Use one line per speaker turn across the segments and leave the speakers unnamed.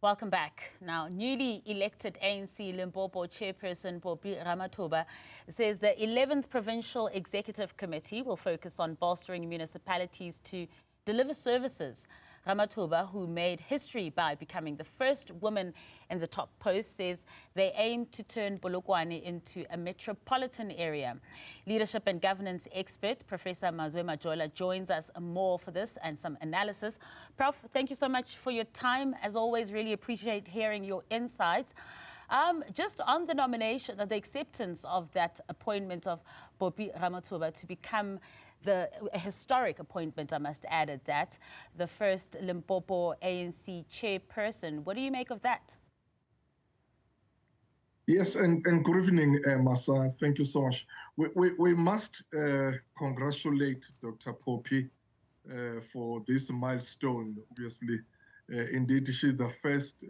Welcome back. Now, newly elected ANC Limpopo chairperson Popi Ramathuba says the 11th Provincial Executive Committee will focus on bolstering municipalities to deliver services. Ramathuba, who made history by becoming the first woman in the top post, says they aim to turn Polokwane into a metropolitan area. Leadership and governance expert Professor Mazwe Majola joins us more for this and some analysis. Prof, thank you so much for your time. As always, really appreciate hearing your insights. Just on the nomination, the acceptance of that appointment of Popi Ramathuba to become a historic appointment, I must add at that, the first Limpopo ANC chairperson. What do you make of that?
Yes, and good evening, Masa. Thank you so much. We must congratulate Dr. Popi for this milestone, obviously. Indeed, she's the first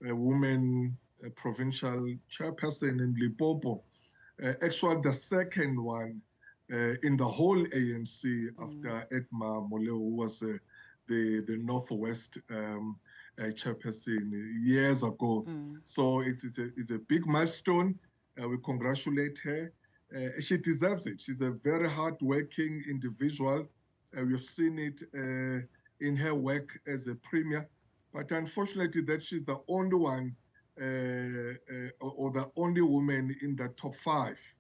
woman provincial chairperson in Limpopo. Actually, the second one in the whole ANC after Edma Moleo, who was the Northwest chairperson years ago. So it's a big milestone. We congratulate her. She deserves it. She's a very hard-working individual. We've seen it in her work as a premier. But unfortunately, that she's the only one or the only woman in the top 5.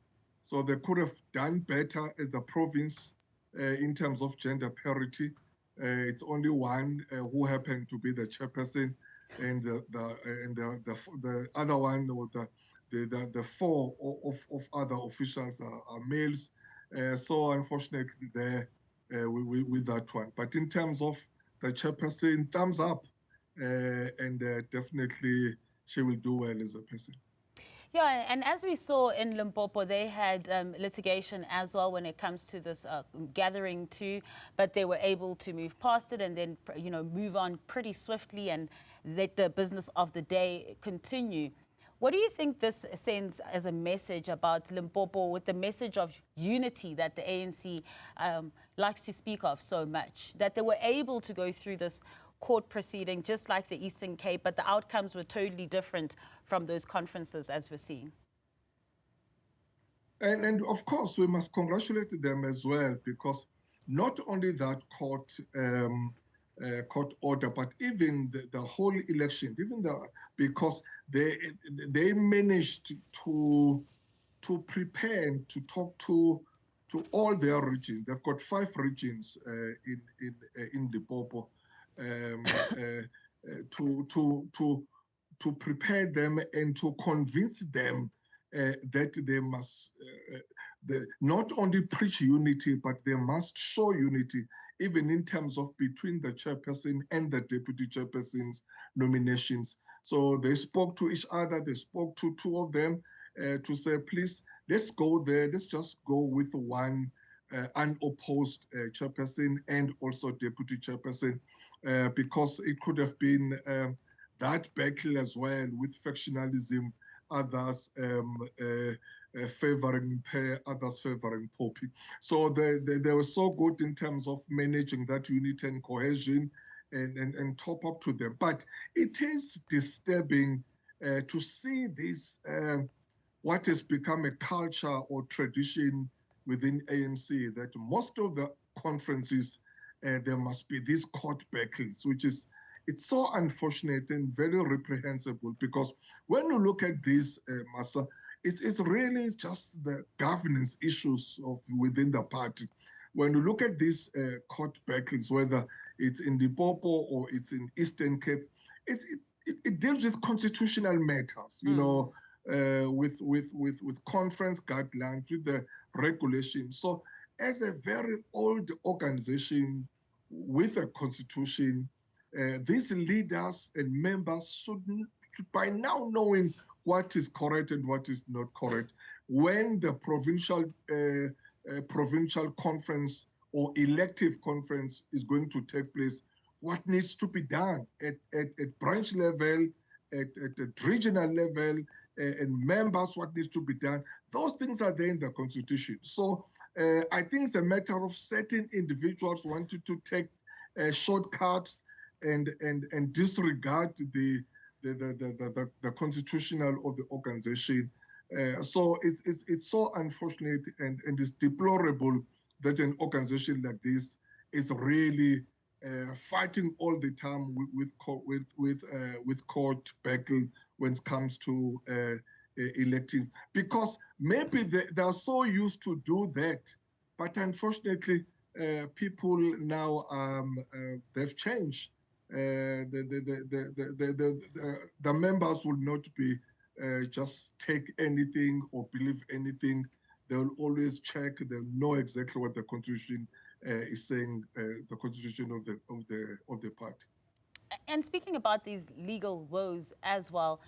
So they could have done better as the province in terms of gender parity. It's only one who happened to be the chairperson, and the other one, or the 4 of other officials are males. So unfortunately, there with that one. But in terms of the chairperson, thumbs up, and definitely she will do well as a person.
Yeah, and as we saw in Limpopo, they had litigation as well when it comes to this gathering too, but they were able to move past it and then, move on pretty swiftly and let the business of the day continue. What do you think this sends as a message about Limpopo, with the message of unity that the ANC likes to speak of so much, that they were able to go through this court proceeding just like the Eastern Cape, but the outcomes were totally different from those conferences, as we're seeing?
And of course, we must congratulate them as well, because not only that court order, but even the whole election, because they managed to prepare and to talk to all their regions. They've got 5 regions in Limpopo, to prepare them and to convince them that they must not only preach unity, but they must show unity, even in terms of between the chairperson and the deputy chairperson's nominations. So they spoke to each other, they spoke to 2 of them to say, please, let's go there, let's just go with one unopposed chairperson and also deputy chairperson, because it could have been that battle as well, with factionalism, others favoring Per, others favoring Popi. So they were so good in terms of managing that unity and cohesion and top up to them. But it is disturbing to see this, what has become a culture or tradition within ANC, that most of the conferences, there must be these court battles, which is, it's so unfortunate and very reprehensible, because when you look at this, Masa, it's really just the governance issues of within the party. When you look at these court battles, whether it's in Limpopo or it's in Eastern Cape, it deals with constitutional matters, with conference guidelines, with the regulations. So as a very old organization with a constitution, these leaders and members should by now knowing what is correct and what is not correct. When the provincial conference or elective conference is going to take place, what needs to be done at branch level, at regional level, and members, what needs to be done. Those things are there in the Constitution. So I think it's a matter of certain individuals wanting to take shortcuts and disregard the constitutional of the organization. So it's so unfortunate and it's deplorable that an organization like this is really fighting all the time with court battle when it comes to electing, because maybe they are so used to do that, but unfortunately people now they've changed. The members will not be just take anything or believe anything. They will always check. They'll know exactly what the constitution is saying. The constitution of the party.
And speaking about these legal woes as well,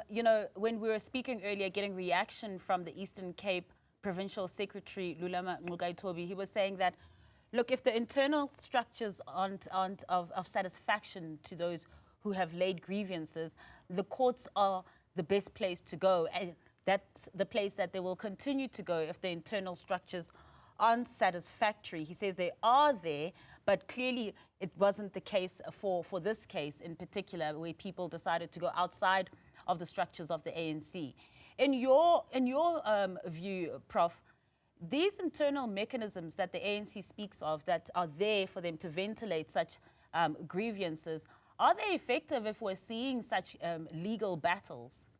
you know, when we were speaking earlier, getting reaction from the Eastern Cape Provincial Secretary Lulama Ngcukaitobi, he was saying that, look, if the internal structures aren't of satisfaction to those who have laid grievances, the courts are the best place to go. And that's the place that they will continue to go if the internal structures aren't satisfactory. He says they are there, but clearly it wasn't the case for this case in particular, where people decided to go outside of the structures of the ANC. In your view, Prof, these internal mechanisms that the ANC speaks of that are there for them to ventilate such grievances, are they effective if we're seeing such legal battles?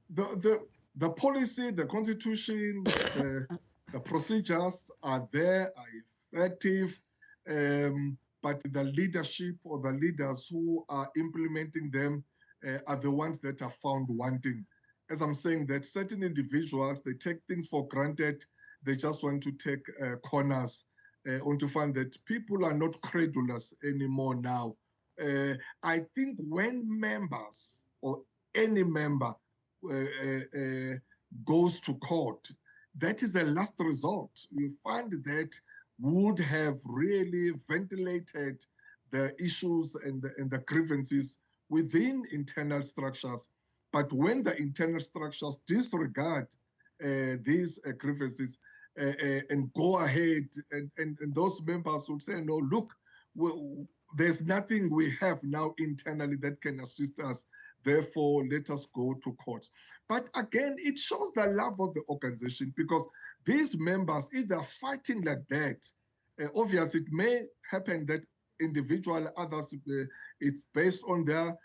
The policy, the constitution, the procedures are there, are effective, but the leadership or the leaders who are implementing them are the ones that are found wanting. As I'm saying, that certain individuals, they take things for granted. They just want to take corners, on to find that people are not credulous anymore now. I think when members or any member goes to court, that is a last resort. You find that would have really ventilated the issues and the grievances within internal structures. But when the internal structures disregard these grievances and go ahead, and those members will say, no, look, there's nothing we have now internally that can assist us. Therefore, let us go to court. But again, it shows the love of the organization, because these members, if they're fighting like that, obviously it may happen that individual others, it's based on their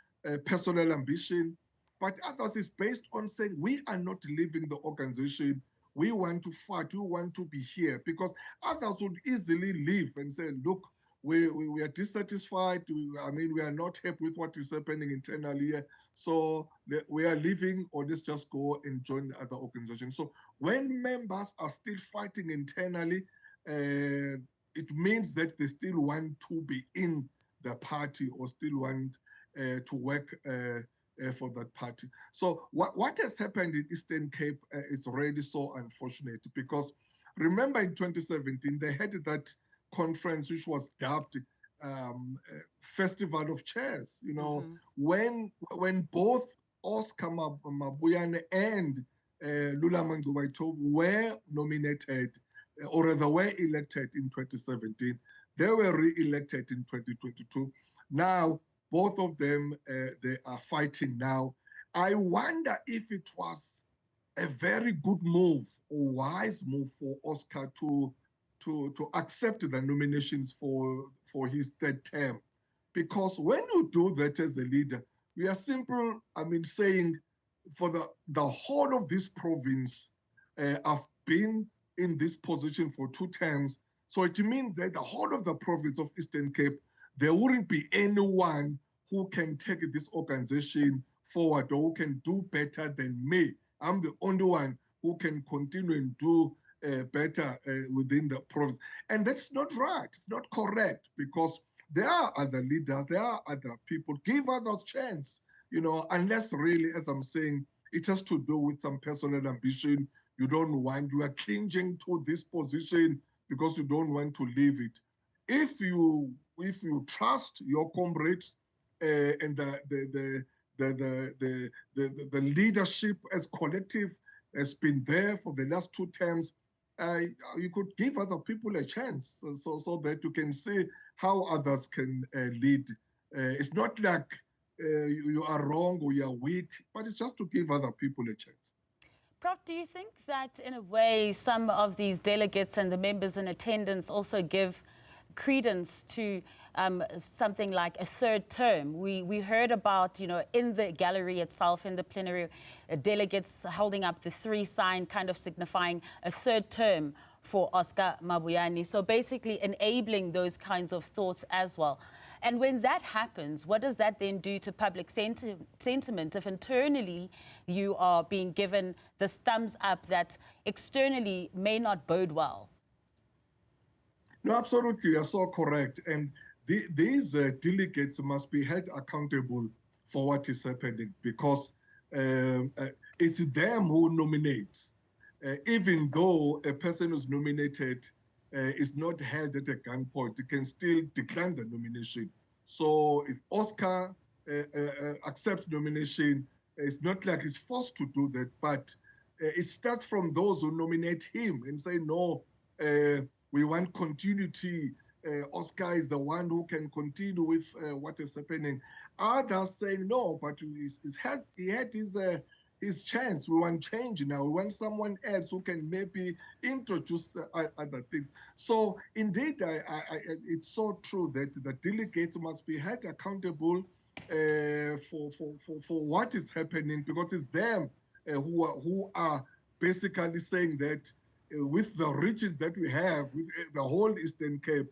personal ambition, but others is based on saying, we are not leaving the organization. We want to fight, we want to be here, because others would easily leave and say, look, we are dissatisfied. We are not happy with what is happening internally here. So we are leaving, or let's just go and join the other organization. So when members are still fighting internally, it means that they still want to be in the party or still want to work for that party. So what has happened in Eastern Cape is really so unfortunate, because remember in 2017, they had that conference which was dubbed Festival of Chairs. You know, when both Oscar Mabuyane and Lulama Ngcukaitobi were nominated, or rather were elected in 2017, they were re-elected in 2022. Now, both of them, they are fighting now. I wonder if it was a very good move or wise move for Oscar to accept the nominations for his third term. Because when you do that as a leader, we are simple, saying for the whole of this province, I've been in this position for 2 terms. So it means that the whole of the province of Eastern Cape, there wouldn't be anyone who can take this organization forward or who can do better than me. I'm the only one who can continue and do better within the province. And that's not right. It's not correct, because there are other leaders, there are other people. Give others chance, unless really, as I'm saying, it has to do with some personal ambition. You are clinging to this position because you don't want to leave it. If you trust your comrades and the leadership as collective has been there for the last 2 terms, you could give other people a chance so that you can see how others can lead. It's not like you are wrong or you are weak, but it's just to give other people a chance.
Prof, do you think that in a way some of these delegates and the members in attendance also give credence to something like a third term? We heard about, in the gallery itself, in the plenary, delegates holding up the 3 sign, kind of signifying a third term for Oscar Mabuyane. So basically enabling those kinds of thoughts as well. And when that happens, what does that then do to public sentiment if internally you are being given this thumbs up that externally may not bode well?
No, absolutely, you're so correct. And these delegates must be held accountable for what is happening, because it's them who nominate. Even though a person who's nominated is not held at a gunpoint, you can still decline the nomination. So if Oscar accepts nomination, it's not like he's forced to do that, but it starts from those who nominate him and say, no, we want continuity. Oscar is the one who can continue with what is happening. Others saying, no, but he had his chance. We want change now. We want someone else who can maybe introduce other things. So indeed, it's so true that the delegates must be held accountable for what is happening, because it's them who are basically saying that with the regions that we have, with the whole Eastern Cape,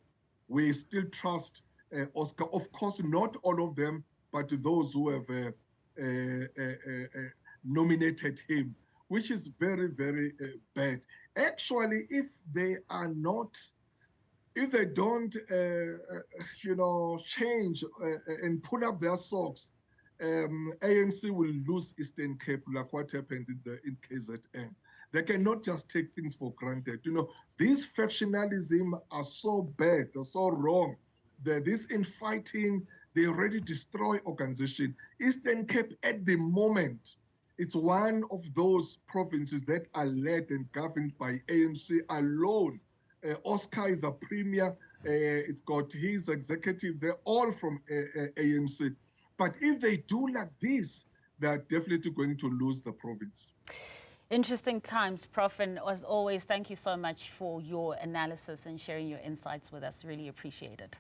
we still trust Oscar. Of course, not all of them, but those who have nominated him, which is very, very bad. Actually, if they don't, change and pull up their socks, ANC will lose Eastern Cape, like what happened in KZN. They cannot just take things for granted. These factionalism are so bad, they're so wrong. This infighting, they already destroy organization. Eastern Cape at the moment, it's one of those provinces that are led and governed by ANC alone. Oscar is a premier. It's got his executive. They're all from ANC. But if they do like this, they're definitely going to lose the province.
Interesting times, Prof. And as always, thank you so much for your analysis and sharing your insights with us. Really appreciate it.